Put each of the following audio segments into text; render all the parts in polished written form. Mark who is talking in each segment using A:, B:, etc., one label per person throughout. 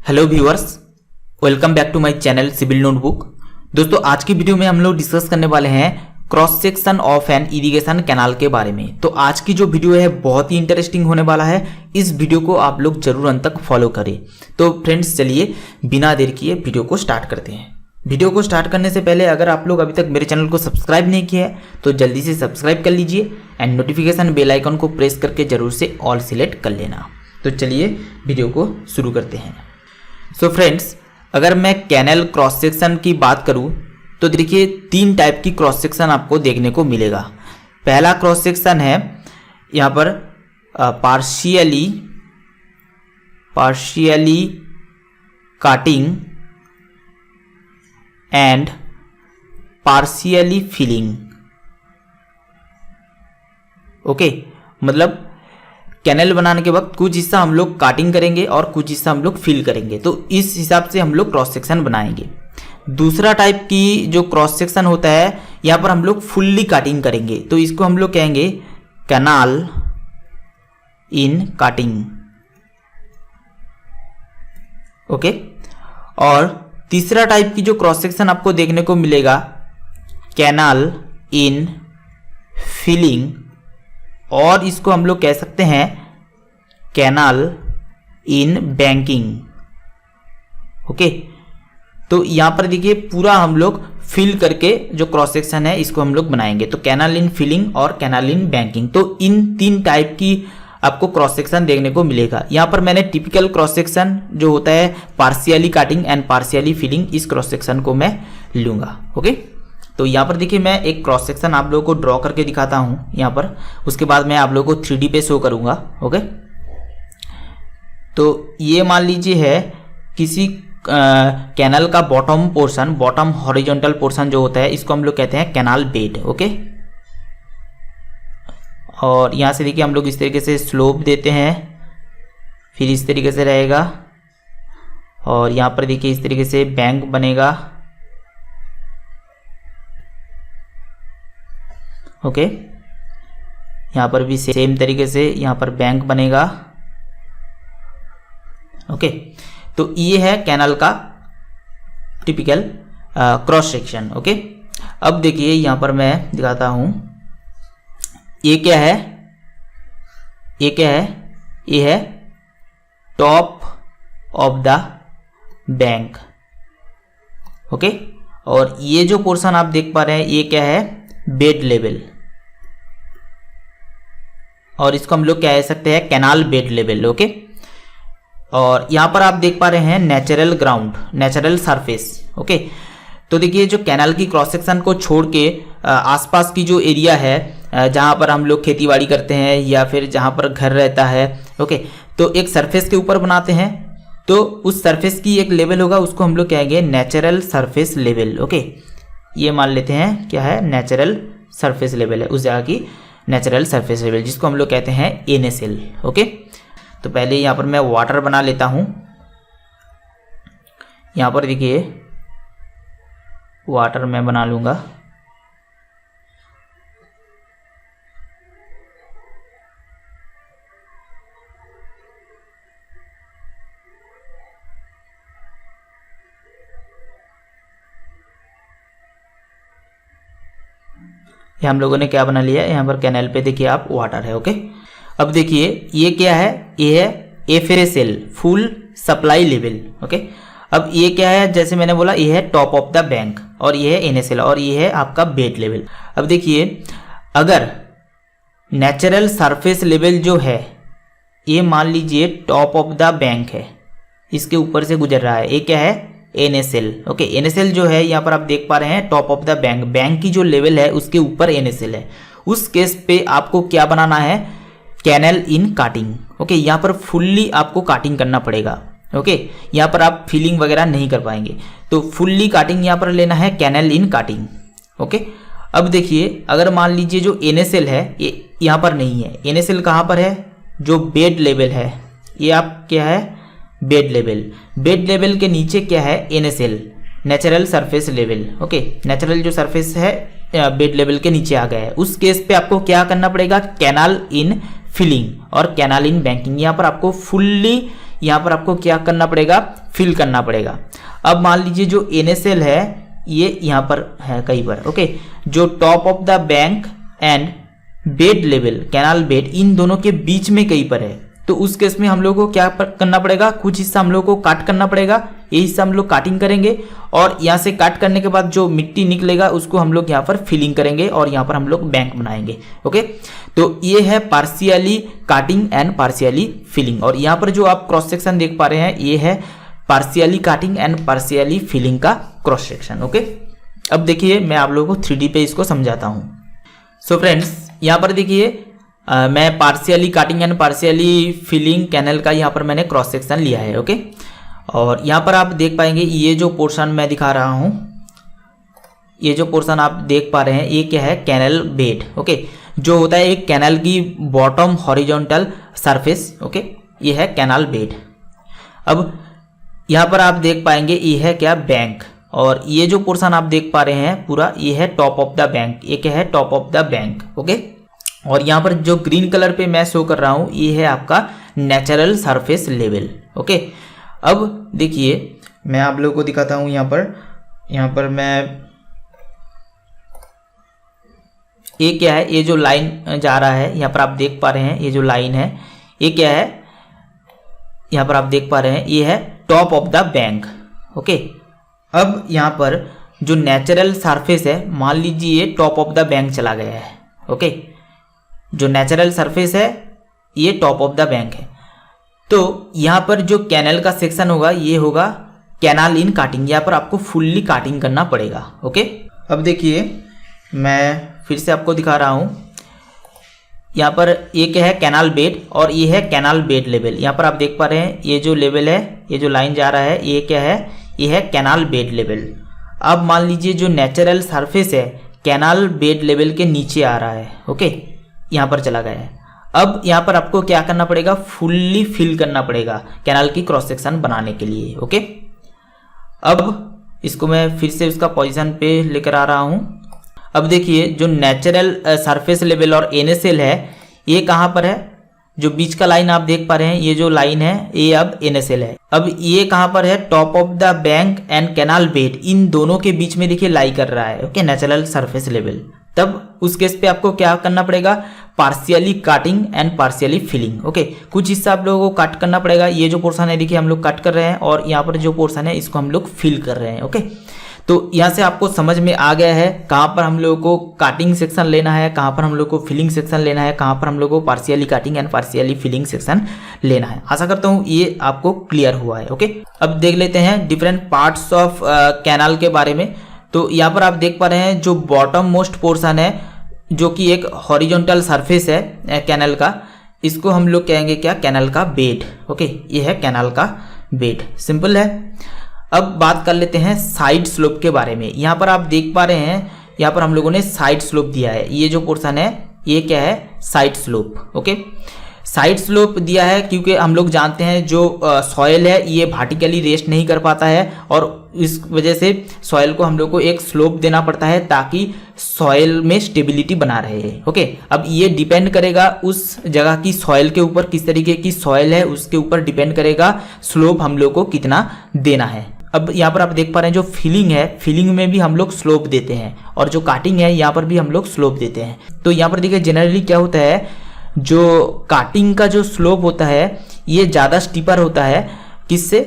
A: Hello viewers, welcome back to my channel civil notebook. दोस्तों, आज की वीडियो में हम लोग डिस्कस करने वाले हैं cross section of an irrigation canal के बारे में। तो आज की जो वीडियो है बहुत ही इंटरेस्टिंग होने वाला है। इस वीडियो को आप लोग जरूर अंत तक फॉलो करें। तो फ्रेंड्स, चलिए बिना देर किए वीडियो को स्टार्ट करते हैं। वीडियो को स्टार्ट करने से पहले अगर आप लोग अभी तक मेरे चैनल को सब्सक्राइब नहीं किया है तो जल्दी से सब्सक्राइब कर लीजिए एंड नोटिफिकेशन बेल आइकन को प्रेस करके जरूर से ऑल सिलेक्ट कर लेना। तो चलिए वीडियो को शुरू करते हैं। सो फ्रेंड्स, अगर मैं कैनल क्रॉस सेक्शन की बात करूं तो देखिए तीन टाइप की क्रॉस सेक्शन आपको देखने को मिलेगा। पहला क्रॉस सेक्शन है यहाँ पर partially cutting and partially filling. Okay, मतलब कैनल बनाने के वक्त कुछ हिस्सा हम लोग काटिंग करेंगे और कुछ हिस्सा हम लोग फिल करेंगे। तो इस हिसाब से हम लोग क्रॉस सेक्शन बनाएंगे। दूसरा टाइप की जो क्रॉस सेक्शन होता है, यहाँ पर हम लोग फुल्ली काटिंग करेंगे। तो इसको हम लोग कहेंगे कैनाल इन काटिंग। ओके, और तीसरा टाइप की जो क्रॉस सेक्शन आपको देखने को मिलेगा कैनाल इन फिलिंग, और इसको हम लोग कह सकते हैं कैनाल इन बैंकिंग। ओके, तो यहां पर देखिए पूरा हम लोग फिल करके जो क्रॉस सेक्शन है इसको हम लोग बनाएंगे। तो कैनाल इन फिलिंग और कैनाल इन बैंकिंग, तो इन तीन टाइप की आपको क्रॉस सेक्शन देखने को मिलेगा। यहां पर मैंने टिपिकल क्रॉस सेक्शन जो होता है partially cutting and partially filling, इस क्रॉस सेक्शन को मैं लूंगा। ओके, तो यहाँ पर देखिए मैं एक क्रॉस सेक्शन आप लोगों को ड्रॉ करके दिखाता हूँ यहाँ पर। उसके बाद मैं आप लोगों को 3D पे शो करूँगा। ओके, तो ये मान लीजिए है किसी कैनल का bottom portion, bottom horizontal portion जो होता है इसको हम लोग कहते हैं कैनाल बेड। ओके, और यहाँ से देखिए हम लोग इस तरीके से स्लोप देते हैं, फिर इस तरीके से रहेगा, और यहाँ पर देखिए इस तरीके से बैंक बनेगा। ओके, यहाँ पर भी सेम तरीके से यहाँ पर बैंक बनेगा। ओके, तो ये है कैनल का टिपिकल क्रॉस सेक्शन। ओके, अब देखिए यहाँ पर मैं दिखाता हूँ ये क्या है। ये है top of the bank. Okay, और ये जो पोर्शन आप देख पा रहे हैं ये क्या है, बेड लेवल, और इसको हम लोग कह सकते हैं कैनाल बेड लेवल। ओके, और यहाँ पर आप देख पा रहे हैं natural ground, natural surface. Okay, तो देखिए जो कैनाल की क्रॉस सेक्शन को छोड़ के आसपास की जो एरिया है जहाँ पर हम लोग खेती बाड़ी करते हैं या फिर जहाँ पर घर रहता है, ओके, तो एक सरफेस के ऊपर बनाते हैं। तो उस सरफेस की एक लेवल होगा, उसको हम लोग कहेंगे नेचुरल सरफेस लेवल। ओके, ये मान लेते हैं क्या है, नेचुरल सरफेस लेवल है, उस जगह की नेचुरल सरफेस लेवल, जिसको हम लोग कहते हैं NaCl। ओके, तो पहले यहाँ पर मैं वाटर बना लेता हूँ। यहाँ पर देखिए वाटर मैं बना लूँगा। ये हम लोगों ने क्या बना लिया है, यहाँ पर कैनल पे देखिए आप वाटर है। ओके, अब देखिए ये क्या है, ये है FACL, full supply level. Okay, अब ये क्या है, जैसे मैंने बोला ये है टॉप ऑफ द बैंक, और ये है NaCl, और ये है आपका बेड लेवल। अब देखिए अगर नेचुरल सरफेस लेवल जो है ये मान लीजिए टॉप ऑफ द बैंक है, इसके ऊपर से गुजर रहा है, ये क्या है NaCl। ओके, NaCl जो है यहाँ पर आप देख पा रहे हैं top of the bank, bank की जो लेवल है उसके ऊपर NaCl है। उस केस पे आपको क्या बनाना है, कैनल इन काटिंग। ओके, यहाँ पर फुल्ली आपको काटिंग करना पड़ेगा। ओके, यहाँ पर आप फिलिंग वगैरह नहीं कर पाएंगे, तो फुल्ली काटिंग यहाँ पर लेना है, कैनल इन काटिंग। ओके, अब देखिए अगर मान लीजिए जो NaCl है ये यहाँ पर नहीं है, NaCl कहाँ पर है, जो बेड लेवल है, ये आप क्या है बेड लेवल, बेड लेवल के नीचे क्या है NaCl, natural surface level. Okay, natural जो सरफेस है बेड लेवल के नीचे आ गया है, उस केस पे आपको क्या करना पड़ेगा, कैनाल इन फिलिंग और कैनाल इन बैंकिंग। यहाँ पर आपको फुल्ली यहाँ पर आपको क्या करना पड़ेगा, फिल करना पड़ेगा। अब मान लीजिए जो NaCl है ये यहाँ पर है कहीं पर, ओके, जो top of the bank and bed level, canal bed, इन दोनों के बीच में कहीं पर है, तो उस केस में हम लोग को क्या करना पड़ेगा, कुछ हिस्सा हम लोग को काट करना पड़ेगा। ये हिस्सा हम लोग काटिंग करेंगे और यहाँ से काट करने के बाद जो मिट्टी निकलेगा उसको हम लोग यहाँ पर फिलिंग करेंगे और यहाँ पर हम लोग बैंक बनाएंगे। ओके, तो ये है partially cutting and partially filling. और यहाँ पर जो आप क्रॉस सेक्शन देख पा रहे हैं ये है partially cutting and partially filling का क्रॉस सेक्शन। ओके, अब देखिए मैं आप लोगों को 3D पे इसको समझाता हूँ। सो फ्रेंड्स, यहाँ पर देखिए मैं partially cutting and partially filling canal का यहाँ पर मैंने क्रॉस सेक्शन लिया है। ओके, और यहाँ पर आप देख पाएंगे ये जो पोर्शन मैं दिखा रहा हूँ, ये जो पोर्शन आप देख पा रहे हैं ये क्या है, कैनल बेड। ओके, जो होता है एक कैनल की बॉटम हॉरिजॉन्टल सरफेस। ओके, ये है कैनल बेड। अब यहाँ पर आप देख पाएंगे ये है क्या, बैंक, और ये जो पोर्शन आप देख पा रहे हैं पूरा ये है टॉप ऑफ द बैंक। ये क्या है, top of the bank. Okay, और यहाँ पर जो ग्रीन कलर पे मैं शो कर रहा हूँ ये है आपका नेचुरल सरफेस लेवल। ओके, अब देखिए मैं आप लोगों को दिखाता हूँ। यहाँ पर मैं, ये क्या है, ये जो लाइन जा रहा है यहाँ पर आप देख पा रहे हैं, ये जो लाइन है ये क्या है, यहाँ पर आप देख पा रहे हैं ये है top of the bank. Okay, अब यहाँ पर जो नेचुरल सरफेस है, मान लीजिए ये टॉप ऑफ द बैंक चला गया है। ओके, जो नेचुरल सरफेस है ये टॉप ऑफ द बैंक है, तो यहाँ पर जो कैनल का सेक्शन होगा ये होगा कैनाल इन काटिंग। यहाँ पर आपको फुल्ली काटिंग करना पड़ेगा। ओके, अब देखिए मैं फिर से आपको दिखा रहा हूँ। यहाँ पर ये क्या है, कैनाल बेड, और ये है कैनाल बेड लेवल। यहाँ पर आप देख पा रहे हैं ये जो लेवल है, ये जो लाइन जा रहा है ये क्या है, ये है कैनाल बेड लेवल। अब मान लीजिए जो नेचुरल सरफेस है कैनाल बेड लेवल के नीचे आ रहा है। ओके, यहाँ पर चला गया है। अब यहाँ पर आपको क्या करना पड़ेगा, फुल्ली फिल करना पड़ेगा कैनाल की क्रॉस सेक्शन बनाने के लिए। ओके, अब इसको मैं फिर से उसका पोजीशन पे लेकर आ रहा हूँ। अब देखिए जो नेचुरल सरफेस लेवल और NaCl है ये कहाँ पर है, जो बीच का लाइन आप देख पा रहे हैं ये जो लाइन है ये अब NaCl है। अब ये कहाँ पर है, top of the bank and canal bed, इन दोनों के बीच में देखिए लाई कर रहा है। Okay, natural surface level. तब उस केस पे आपको क्या करना पड़ेगा, partially cutting and partially filling. Okay, कुछ हिस्सा आप लोगों को काट करना पड़ेगा। ये जो पोर्शन है देखिए हम लोग काट कर रहे हैं और यहाँ पर जो पोर्शन है इसको हम लोग फिल कर रहे हैं। ओके, तो यहाँ से आपको समझ में आ गया है कहाँ पर हम लोगों को काटिंग सेक्शन लेना है, कहाँ पर हम लोग को फिलिंग सेक्शन लेना है, कहाँ पर हम लोग को partially cutting and partially filling section लेना है। आशा करता हूँ ये आपको क्लियर हुआ है। ओके, अब देख लेते हैं डिफरेंट पार्ट्स ऑफ कैनाल के बारे में। तो यहाँ पर आप देख पा रहे हैं जो बॉटम मोस्ट पोर्शन है जो कि एक हॉरिजॉन्टल सरफेस है कैनल का, इसको हम लोग कहेंगे क्या, कैनल का बेड। ओके, ये है कैनल का बेड, सिंपल है। अब बात कर लेते हैं साइड स्लोप के बारे में। यहाँ पर आप देख पा रहे हैं यहाँ पर हम लोगों ने साइड स्लोप दिया है। ये जो पोर्शन है ये क्या है, side slope. Okay, side slope दिया है क्योंकि हम लोग जानते हैं जो सॉइल है ये वर्टिकली रेस्ट नहीं कर पाता है और इस वजह से सॉइल को हम लोग को एक स्लोप देना पड़ता है ताकि सॉइल में स्टेबिलिटी बना रहे। ओके, अब ये डिपेंड करेगा उस जगह की सॉइल के ऊपर, किस तरीके की सॉइल है उसके ऊपर डिपेंड करेगा स्लोप हम लोग को कितना देना है। अब यहाँ पर आप देख पा रहे हैं जो फिलिंग है, फिलिंग में भी हम लोग स्लोप देते हैं और जो काटिंग है यहाँ पर भी हम लोग स्लोप देते हैं। तो यहाँ पर देखिए जनरली क्या होता है, जो काटिंग का जो स्लोप होता है ये ज़्यादा स्टीपर होता है, किससे,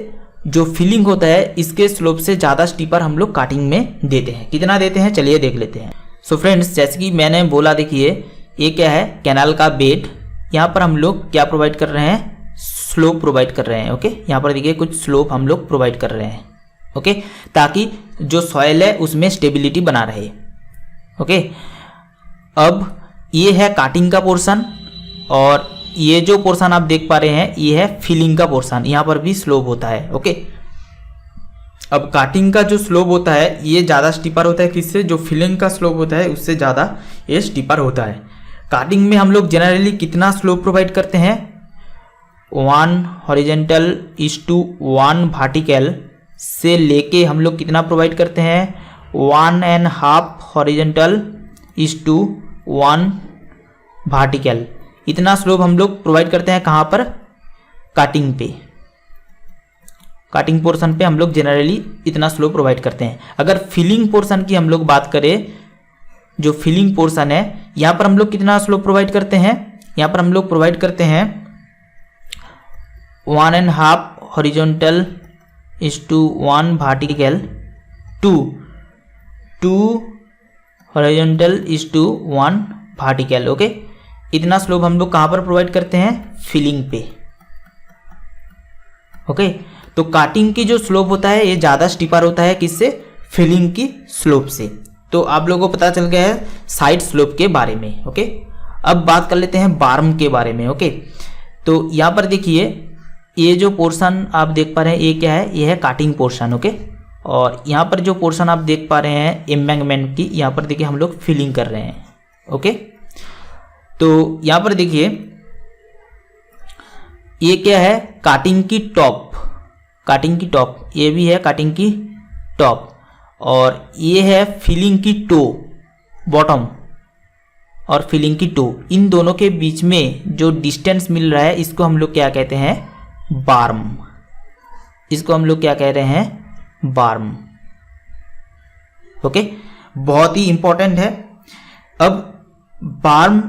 A: जो फिलिंग होता है इसके स्लोप से ज़्यादा स्टीपर हम लोग काटिंग में देते हैं। कितना देते हैं चलिए देख लेते हैं। सो फ्रेंड्स, जैसे कि मैंने बोला, देखिए ये क्या है, कैनाल का बेड। यहाँ पर हम लोग क्या प्रोवाइड कर रहे हैं, स्लोप प्रोवाइड कर रहे हैं। ओके, यहाँ पर देखिए कुछ स्लोप हम लोग प्रोवाइड कर रहे हैं। ओके, ताकि जो सॉइल है उसमें स्टेबिलिटी बना रहे। ओके, अब ये है काटिंग का पोर्शन और ये जो पोर्शन आप देख पा रहे हैं ये है फिलिंग का पोर्शन, यहाँ पर भी स्लोप होता है। ओके, अब काटिंग का जो स्लोप होता है ये ज़्यादा स्टीपर होता है, किससे, जो फिलिंग का स्लोप होता है उससे ज़्यादा ये स्टीपर होता है। काटिंग में हम लोग जनरली कितना स्लोप प्रोवाइड करते हैं, 1 हॉरिजेंटल इज टू 1 वर्टिकल से लेके हम लोग कितना प्रोवाइड करते हैं, 1.5 हॉरिजेंटल इज टू 1 वर्टिकल। इतना स्लोप हम लोग प्रोवाइड करते हैं कहाँ पर, काटिंग पे। काटिंग पोर्शन पे हम लोग जनरली इतना स्लोप प्रोवाइड करते हैं। अगर फिलिंग पोर्शन की हम लोग बात करें, जो फिलिंग पोर्शन है यहाँ पर हम लोग कितना स्लोप प्रोवाइड करते हैं, यहाँ पर हम लोग प्रोवाइड करते हैं 1.5 horizontal is to 1 vertical to 2 horizontal is to 1 vertical. Okay, इतना स्लोप हम लोग कहाँ पर प्रोवाइड करते हैं, फिलिंग पे। ओके, तो काटिंग की जो स्लोप होता है ये ज़्यादा स्टीपर होता है, किससे, फिलिंग की स्लोप से। तो आप लोगों को पता चल गया है साइड स्लोप के बारे में। ओके, अब बात कर लेते हैं बार्म के बारे में। ओके, तो यहाँ पर देखिए ये जो पोर्शन आप देख पा रहे हैं ये क्या है, ये है काटिंग पोर्शन। ओके, और यहाँ पर जो पोर्शन आप देख पा रहे हैं एम्बैंकमेंट की, यहाँ पर देखिए हम लोग फिलिंग कर रहे हैं। ओके, तो यहाँ पर देखिए ये क्या है, काटिंग की टॉप, काटिंग की टॉप, ये भी है काटिंग की टॉप, और ये है फिलिंग की टो, बॉटम, और फिलिंग की टो। इन दोनों के बीच में जो डिस्टेंस मिल रहा है इसको हम लोग क्या कहते हैं, बार्म। इसको हम लोग क्या कह रहे हैं, बार्म। ओके, बहुत ही इंपॉर्टेंट है। अब बार्म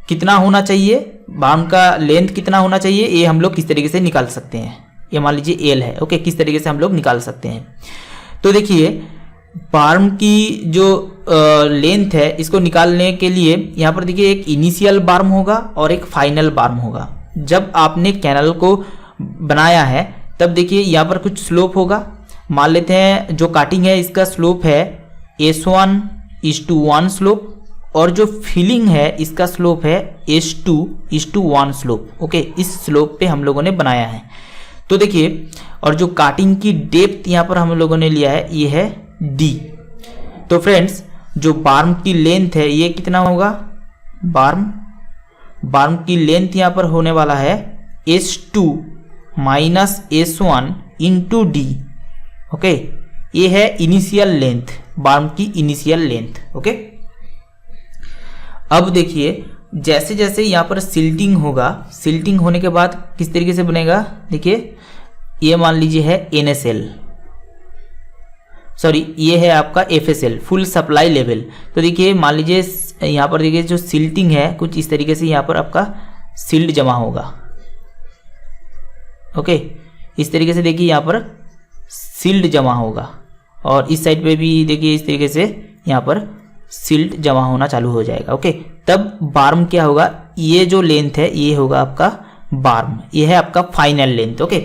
A: कितना होना चाहिए, बार्म का लेंथ कितना होना चाहिए, ये हम लोग किस तरीके से निकाल सकते हैं। ये मान लीजिए एल है। ओके, किस तरीके से हम लोग निकाल सकते हैं, तो देखिए बार्म की जो लेंथ है इसको निकालने के लिए यहाँ पर देखिए एक इनिशियल बार्म होगा और एक फाइनल बार्म होगा। जब आपने कैनल को बनाया है तब देखिए यहाँ पर कुछ स्लोप होगा। मान लेते हैं जो काटिंग है इसका स्लोप है S1:1 स्लोप, और जो फिलिंग है इसका स्लोप है S2:1 स्लोप। ओके, इस स्लोप पे हम लोगों ने बनाया है। तो देखिए, और जो काटिंग की डेप्थ यहाँ पर हम लोगों ने लिया है ये है D। तो फ्रेंड्स जो बार्म की लेंथ है ये कितना होगा, बार्म की लेंथ यहाँ पर होने वाला है S2 - S1 × D। ओके, ये है इनिशियल लेंथ, बार्म की इनिशियल लेंथ। ओके, अब देखिए जैसे जैसे यहाँ पर सिल्टिंग होगा, सिल्टिंग होने के बाद किस तरीके से बनेगा, देखिए ये मान लीजिए है NSL, सॉरी ये है आपका FSL, फुल सप्लाई लेवल। तो देखिए मान लीजिए यहाँ पर देखिए जो सिल्टिंग है कुछ इस तरीके से यहाँ पर आपका सिल्ट जमा होगा। ओके, इस तरीके से देखिए यहाँ पर सिल्ट जमा होगा, और इस साइड पे भी देखिए इस तरीके से यहाँ पर सिल्ट जमा होना चालू हो जाएगा। ओके, तब बार्म क्या होगा, ये जो लेंथ है ये होगा आपका बार्म, ये है आपका फाइनल लेंथ। ओके,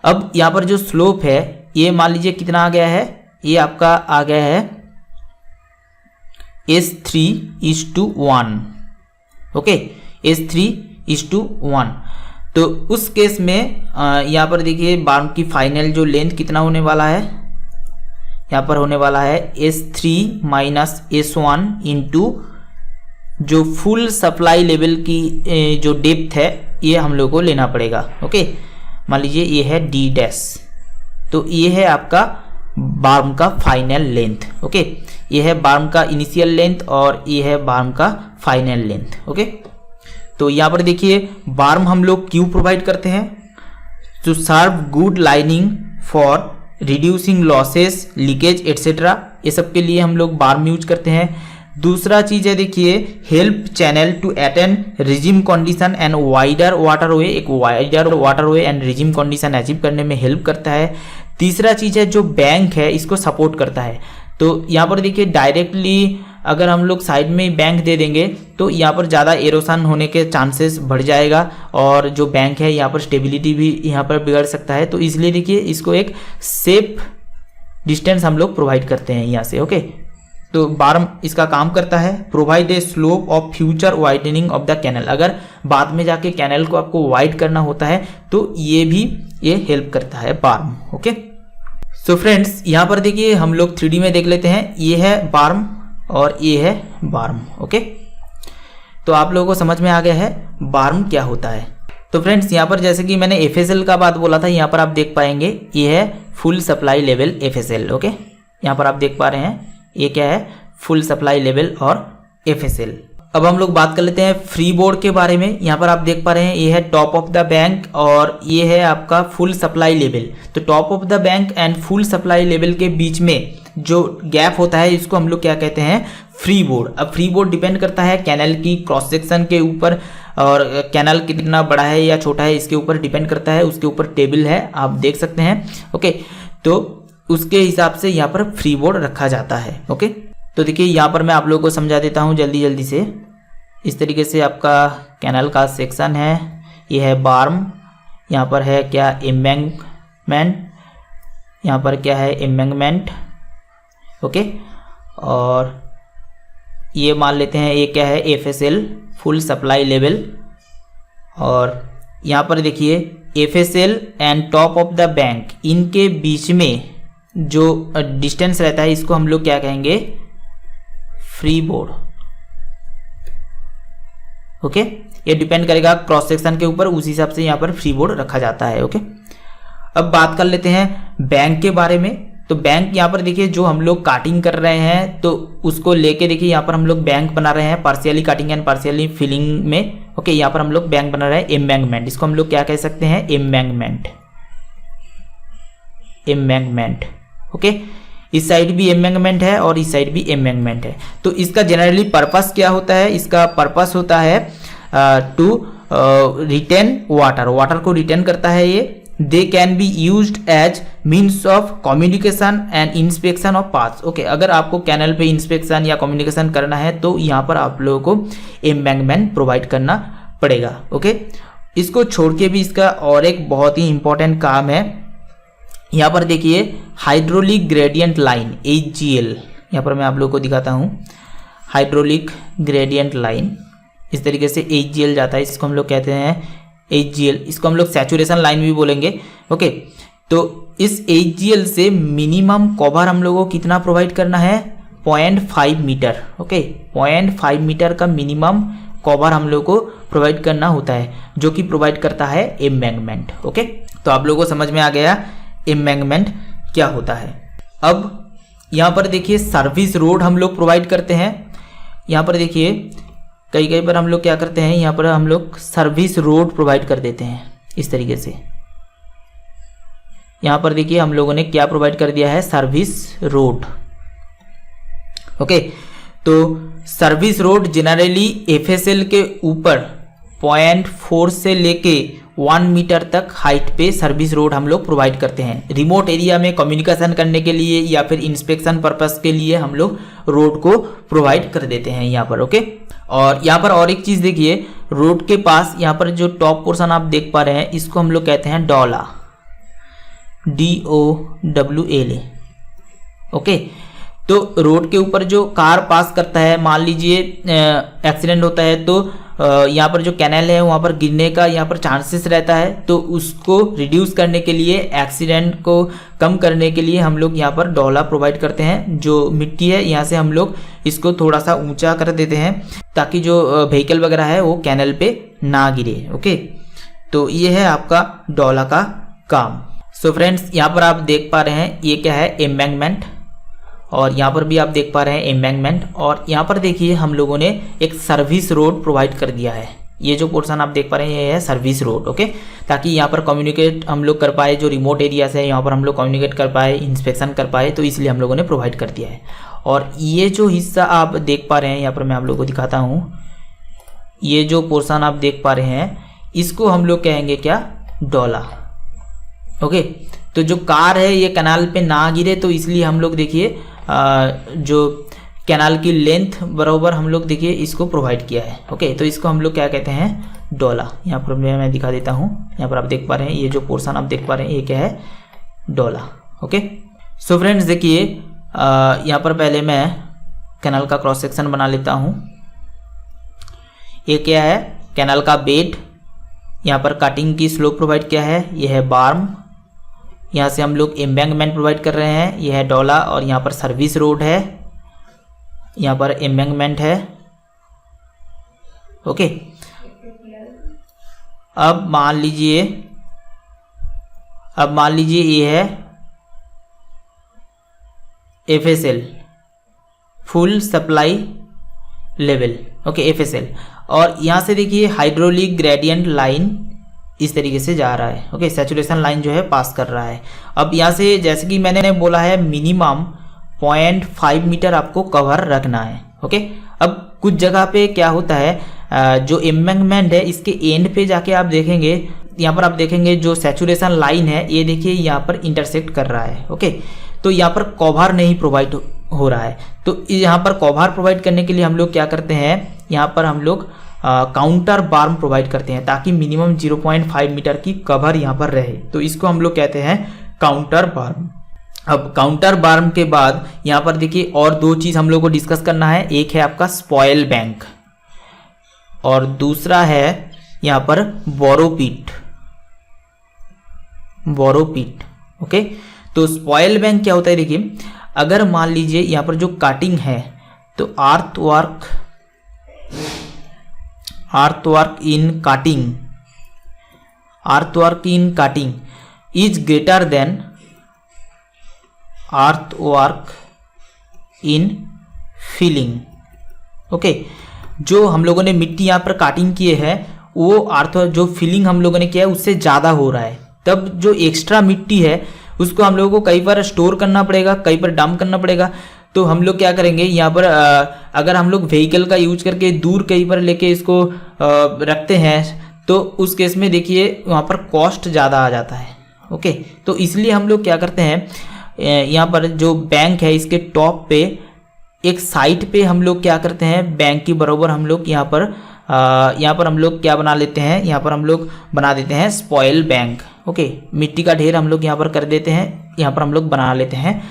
A: अब यहाँ पर जो स्लोप है ये मान लीजिए कितना आ गया है, ये आपका आ गया है S3:1। Okay, S3:1। तो उस केस में यहाँ पर देखिए बार्म की फाइनल जो लेंथ कितना होने वाला है, यहाँ पर होने वाला है S3 - S1 × जो फुल सप्लाई लेवल की जो डेप्थ है ये हम लोग को लेना पड़ेगा। ओके, मान लीजिए ये है D', तो ये है आपका बार्म का फाइनल लेंथ। ओके, ये है बार्म का इनिशियल लेंथ और ये है बार्म का फाइनल लेंथ। ओके, तो यहाँ पर देखिए बार्म हम लोग क्यों प्रोवाइड करते हैं, to serve good lining for reducing losses, leakage etcetera, ये सब के लिए हम लोग बार्म यूज करते हैं। दूसरा चीज है देखिए help channel to attain regime condition and wider waterway, एक wider waterway and regime condition achieve करने में हेल्प करता है। तीसरा चीज है जो बैंक है इसको सपोर्ट करता है। तो यहाँ पर देखिए डायरेक्टली अगर हम लोग साइड में बैंक दे देंगे तो यहाँ पर ज़्यादा एरोसन होने के चांसेस बढ़ जाएगा, और जो बैंक है यहाँ पर स्टेबिलिटी भी यहाँ पर बिगड़ सकता है। तो इसलिए देखिए इसको एक सेफ डिस्टेंस हम लोग प्रोवाइड करते हैं यहाँ से। ओके, तो बार्म इसका काम करता है provide a slope of future widening of the canal. अगर बाद में जाके कैनल को आपको वाइड करना होता है तो ये हेल्प करता है बार्म। ओके, सो फ्रेंड्स यहाँ पर देखिए हम लोग 3D में देख लेते हैं, ये है बार्म और ये है बार्म। ओके, तो आप लोगों को समझ में आ गया है बार्म क्या होता है। तो फ्रेंड्स यहाँ पर जैसे कि मैंने FSL का बात बोला था, यहाँ पर आप देख पाएंगे ये है full supply level FSL। Okay, यहाँ पर आप देख पा रहे हैं ये क्या है, फुल सप्लाई लेवल और FSL। अब हम लोग बात कर लेते हैं फ्री बोर्ड के बारे में। यहाँ पर आप देख पा रहे हैं ये है टॉप ऑफ द बैंक और ये है आपका फुल सप्लाई लेवल। तो top of the bank and full supply level के बीच में जो गैप होता है इसको हम लोग क्या कहते हैं, फ्री बोर्ड। अब फ्री बोर्ड डिपेंड करता है कैनल की क्रॉस सेक्शन के ऊपर, और कैनल कितना बड़ा है या छोटा है इसके ऊपर डिपेंड करता है। उसके ऊपर टेबल है, आप देख सकते हैं। ओके, तो उसके हिसाब से यहाँ पर फ्री बोर्ड रखा जाता है। ओके, तो देखिए यहाँ पर मैं आप लोगों को समझा देता हूँ जल्दी जल्दी से। इस तरीके से आपका कैनल का सेक्शन है, ये है बार्म, यहाँ पर है क्या एम्बैंकमेंट, यहाँ पर क्या है एम्बैंकमेंट। ओके, और ये मान लेते हैं ये क्या है FSL फुल सप्लाई लेवल। और यहाँ पर देखिए FSL and top of the bank, इनके बीच में जो डिस्टेंस रहता है इसको हम लोग क्या कहेंगे, फ्री बोर्ड। ओके, ये डिपेंड करेगा क्रॉस सेक्शन के ऊपर, उस हिसाब से यहाँ पर फ्री बोर्ड रखा जाता है। ओके, अब बात कर लेते हैं बैंक के बारे में। तो बैंक यहाँ पर देखिए जो हम लोग काटिंग कर रहे हैं तो उसको लेके देखिए यहाँ पर हम लोग बैंक बना रहे हैं partially cutting and partially filling में। ओके, यहाँ पर हम लोग बैंक बना रहे हैं एम्बैंकमेंट, इसको हम लोग क्या कह सकते हैं, एम्बैंकमेंट, एम्बैंकमेंट। ओके, इस साइड भी एम्बैंकमेंट है और इस साइड भी एम्बैंकमेंट है। तो इसका जनरली पर्पस क्या होता है, इसका पर्पस होता है टू रिटेन वाटर, वाटर को रिटेन करता है ये। They can be used as means of communication and inspection of paths. Okay, अगर आपको कैनल पे इंस्पेक्शन या कम्युनिकेशन करना है तो यहाँ पर आप लोगों को एम्बैंकमेंट प्रोवाइड करना पड़ेगा। ओके, इसको छोड़ के भी इसका और एक बहुत ही इंपॉर्टेंट काम है। यहाँ पर देखिए हाइड्रोलिक ग्रेडियंट लाइन HGL, यहाँ पर मैं आप लोगों को दिखाता हूँ। हाइड्रोलिक ग्रेडियंट लाइन इस तरीके से HGL जाता है, इसको हम लोग कहते हैं HGL, इसको हम लोग सैचुरेशन लाइन भी बोलेंगे। ओके, तो इस HGL से मिनिमम कवर हम लोगों को कितना प्रोवाइड करना है, 0.5 मीटर। ओके, 0.5 मीटर का मिनिमम कवर हम लोग को प्रोवाइड करना होता है, जो कि प्रोवाइड करता है एम्बैंकमेंट। ओके, तो आप लोगों को समझ में आ गया एम्बैंकमेंट क्या होता है। अब यहाँ पर देखिए सर्विस रोड हम लोग प्रोवाइड करते हैं। यहाँ पर देखिए कई बार हम लोग क्या करते हैं, यहाँ पर हम लोग सर्विस रोड प्रोवाइड कर देते हैं इस तरीके से। यहाँ पर देखिए हम लोगों ने क्या प्रोवाइड कर दिया है, सर्विस रोड। ओके, तो सर्विस रोड जनरली FSL के ऊपर 0.4 से लेके 1 मीटर तक हाइट पे सर्विस रोड हम लोग प्रोवाइड करते हैं। रिमोट एरिया में कम्युनिकेशन करने के लिए या फिर इंस्पेक्शन पर्पस के लिए हम लोग रोड को प्रोवाइड कर देते हैं यहाँ पर। ओके, और यहाँ पर और एक चीज़ देखिए, रोड के पास यहाँ पर जो टॉप पोर्शन आप देख पा रहे हैं इसको हम लोग कहते हैं डोला, DOWLA। ओके, तो रोड के ऊपर जो कार पास करता है, मान लीजिए एक्सीडेंट होता है तो यहाँ पर जो कैनल है वहाँ पर गिरने का यहाँ पर चांसेस रहता है, तो उसको रिड्यूस करने के लिए, एक्सीडेंट को कम करने के लिए हम लोग यहाँ पर डोला प्रोवाइड करते हैं। जो मिट्टी है यहाँ से हम लोग इसको थोड़ा सा ऊंचा कर देते हैं ताकि जो व्हीकल वगैरह है वो कैनल पे ना गिरे। ओके, तो ये है आपका डोला का काम। सो फ्रेंड्स, यहाँ पर आप देख पा रहे हैं ये क्या है, एम्बैंकमेंट, और यहाँ पर भी आप देख पा रहे हैं एम्बैंकमेंट। और यहाँ पर देखिए हम लोगों ने एक सर्विस रोड प्रोवाइड कर दिया है। ये जो पोर्शन आप देख पा रहे हैं ये है सर्विस रोड। ओके, ताकि यहाँ पर कम्युनिकेट हम लोग कर पाए, जो रिमोट एरियाज है यहाँ पर हम लोग कम्युनिकेट कर पाए, इंस्पेक्शन कर पाए, तो इसलिए हम लोगों ने प्रोवाइड कर दिया है। और ये जो हिस्सा आप देख पा रहे हैं, यहाँ पर मैं आप लोगों को दिखाता हूँ, ये जो पोर्शन आप देख पा रहे हैं इसको हम लोग कहेंगे क्या, डोला। ओके, तो जो कार है ये कैनाल पे ना गिरे, तो इसलिए हम लोग देखिए जो कैनाल की लेंथ बराबर हम लोग देखिए इसको प्रोवाइड किया है। ओके, तो इसको हम लोग क्या कहते हैं, डोला। यहाँ पर मैं दिखा देता हूँ, यहाँ पर आप देख पा रहे हैं ये जो पोर्शन आप देख पा रहे हैं ये क्या है, डोला। ओके, सो फ्रेंड्स देखिए यहाँ पर पहले मैं कैनाल का क्रॉस सेक्शन बना लेता हूँ। ये क्या है, कैनाल का बेड, यहाँ पर कटिंग की स्लोप प्रोवाइड किया है, ये है बार्म, यहाँ से हम लोग एम्बैंकमेंट प्रोवाइड कर रहे हैं, यह है डोला, और यहाँ पर सर्विस रोड है, यहाँ पर एम्बैंकमेंट है। ओके, अब मान लीजिए ये है FSL full supply level. Okay, FSL। और यहाँ से देखिए हाइड्रोलिक ग्रेडियंट लाइन इस तरीके से जा रहा है, ओके, सैचुरेशन लाइन जो है पास कर रहा है। अब यहाँ से जैसे कि मैंने बोला है मिनिमम 0.5 मीटर आपको कवर रखना है, ओके। अब कुछ जगह पे क्या होता है, जो एम्बैंकमेंट है इसके एंड पे जाके आप देखेंगे, यहाँ पर आप देखेंगे जो सैचुरेशन लाइन है ये देखिए यहाँ पर इंटरसेक्ट कर रहा है, ओके। तो यहाँ पर कवर नहीं प्रोवाइड हो रहा है, तो यहाँ पर कवर प्रोवाइड करने के लिए हम लोग क्या करते हैं, यहाँ पर हम लोग काउंटर बार्म प्रोवाइड करते हैं ताकि मिनिमम 0.5 मीटर की कवर यहाँ पर रहे, तो इसको हम लोग कहते हैं काउंटर बार्म। अब काउंटर बार्म के बाद यहाँ पर देखिए और दो चीज़ हम लोग को डिस्कस करना है, एक है आपका स्पॉयल बैंक और दूसरा है यहाँ पर बोरोपिट, ओके। तो स्पॉयल बैंक क्या होता है, देखिए अगर मान लीजिए यहाँ पर जो काटिंग है तो earthwork in cutting is greater than earthwork in filling, okay. जो हम लोगों ने मिट्टी यहाँ पर काटिंग किए है वो जो फिलिंग हम लोगों ने किया है उससे ज़्यादा हो रहा है, तब जो एक्स्ट्रा मिट्टी है उसको हम लोगों को कई बार स्टोर करना पड़ेगा, कई बार डंप करना पड़ेगा। तो हम लोग क्या करेंगे यहाँ पर अगर हम लोग व्हीकल का यूज करके दूर कहीं पर लेके इसको रखते हैं तो उस केस में देखिए वहाँ पर कॉस्ट ज़्यादा आ जाता है, ओके। तो इसलिए हम लोग क्या करते हैं, यहाँ पर जो बैंक है इसके टॉप पे एक साइड पे हम लोग क्या करते हैं, बैंक के बराबर हम लोग यहाँ पर हम लोग क्या बना लेते हैं, यहाँ पर हम लोग बना देते हैं स्पॉयल बैंक, ओके। मिट्टी का ढेर हम लोग यहाँ पर कर देते हैं, यहाँ पर हम लोग बना लेते हैं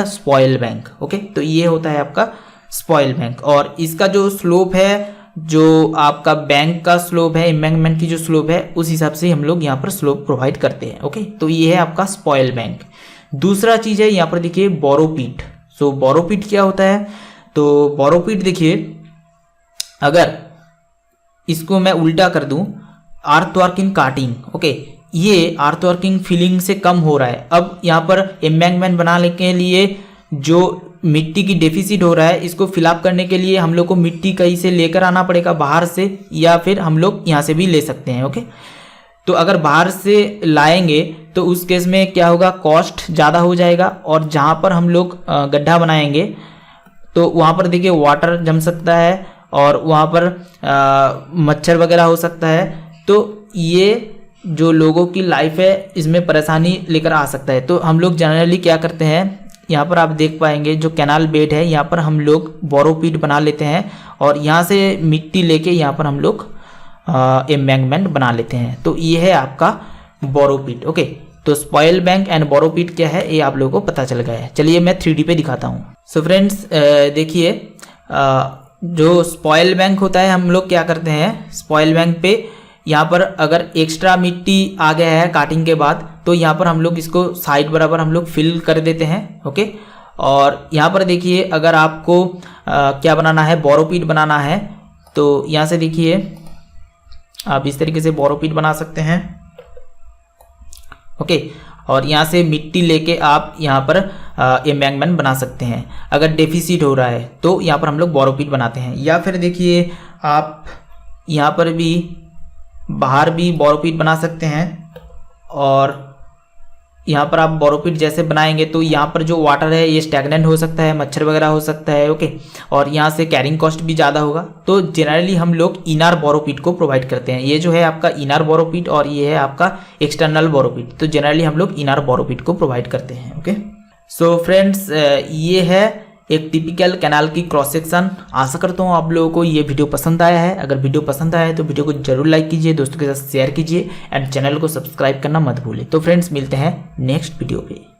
A: स्पॉयल बैंक, ओके। तो ये होता है आपका स्पॉयल बैंक। और इसका जो स्लोप है, जो आपका बैंक का स्लोप है, एम्बैंकमेंट की जो स्लोप है उस हिसाब से हम लोग यहाँ पर स्लोप प्रोवाइड करते हैं, ओके। तो ये है आपका स्पॉयल बैंक। दूसरा चीज़ है यहाँ पर देखिए बोरोपिट। सो बोरोपिट क्या होता है, तो बोरोपिट देखिए अगर इसको मैं उल्टा कर दूं, अर्थवर्क इन काटिंग, ओके, ये अर्थवर्किंग फिलिंग से कम हो रहा है। अब यहाँ पर एम्बैंकमेंट बनाने के लिए जो मिट्टी की डेफिसिट हो रहा है इसको फिलअप करने के लिए हम लोग को मिट्टी कहीं से लेकर आना पड़ेगा बाहर से, या फिर हम लोग यहाँ से भी ले सकते हैं, ओके। तो अगर बाहर से लाएंगे तो उस केस में क्या होगा, कॉस्ट ज़्यादा हो जाएगा, और जहाँ पर हम लोग गड्ढा बनाएंगे तो वहाँ पर देखिए वाटर जम सकता है और वहाँ पर मच्छर वगैरह हो सकता है, तो ये जो लोगों की लाइफ है इसमें परेशानी लेकर आ सकता है। तो हम लोग जनरली क्या करते हैं, यहाँ पर आप देख पाएंगे जो कैनाल बेड है यहाँ पर हम लोग बोरोपिट बना लेते हैं और यहाँ से मिट्टी लेके यहाँ पर हम लोग एम्बैंकमेंट बना लेते हैं। तो ये है आपका बोरोपिट, ओके। तो स्पॉयल बैंक एंड बोरोपिट क्या है ये आप लोगों को पता चल गया है। चलिए मैं 3D पे दिखाता हूँ। सो फ्रेंड्स देखिए जो स्पॉयल बैंक होता है हम लोग क्या करते हैं, स्पॉयल बैंक पे यहाँ पर अगर एक्स्ट्रा मिट्टी आ गया है काटिंग के बाद तो यहाँ पर हम लोग इसको साइड बराबर हम लोग फिल कर देते हैं, ओके। और यहाँ पर देखिए अगर आपको क्या बनाना है, बोरोपिट बनाना है, तो यहाँ से देखिए आप इस तरीके से बोरोपिट बना सकते हैं, ओके। और यहाँ से मिट्टी लेके आप यहाँ पर एम्बैंकमेंट बना सकते हैं। अगर डेफिसिट हो रहा है तो यहाँ पर हम लोग बोरोपिट बनाते हैं, या फिर देखिए आप यहाँ पर भी बाहर भी बोरोपिट बना सकते हैं। और यहाँ पर आप बोरोपिट जैसे बनाएंगे तो यहाँ पर जो वाटर है ये स्टैग्नेंट हो सकता है, मच्छर वगैरह हो सकता है, ओके। और यहाँ से कैरिंग कॉस्ट भी ज़्यादा होगा। तो जनरली हम लोग इनर बोरोपिट को प्रोवाइड करते हैं। ये जो है आपका इनर बोरोपिट और ये है आपका एक्सटर्नल बोरोपिट। तो जनरली हम लोग इनर बोरोपिट को प्रोवाइड करते हैं, ओके। सो फ्रेंड्स ये है एक टिपिकल कैनाल की क्रॉस सेक्शन। आशा करता हूँ आप लोगों को ये वीडियो पसंद आया है। अगर वीडियो पसंद आया है तो वीडियो को जरूर लाइक कीजिए, दोस्तों के साथ शेयर कीजिए एंड चैनल को सब्सक्राइब करना मत भूलिए। तो फ्रेंड्स मिलते हैं नेक्स्ट वीडियो पे।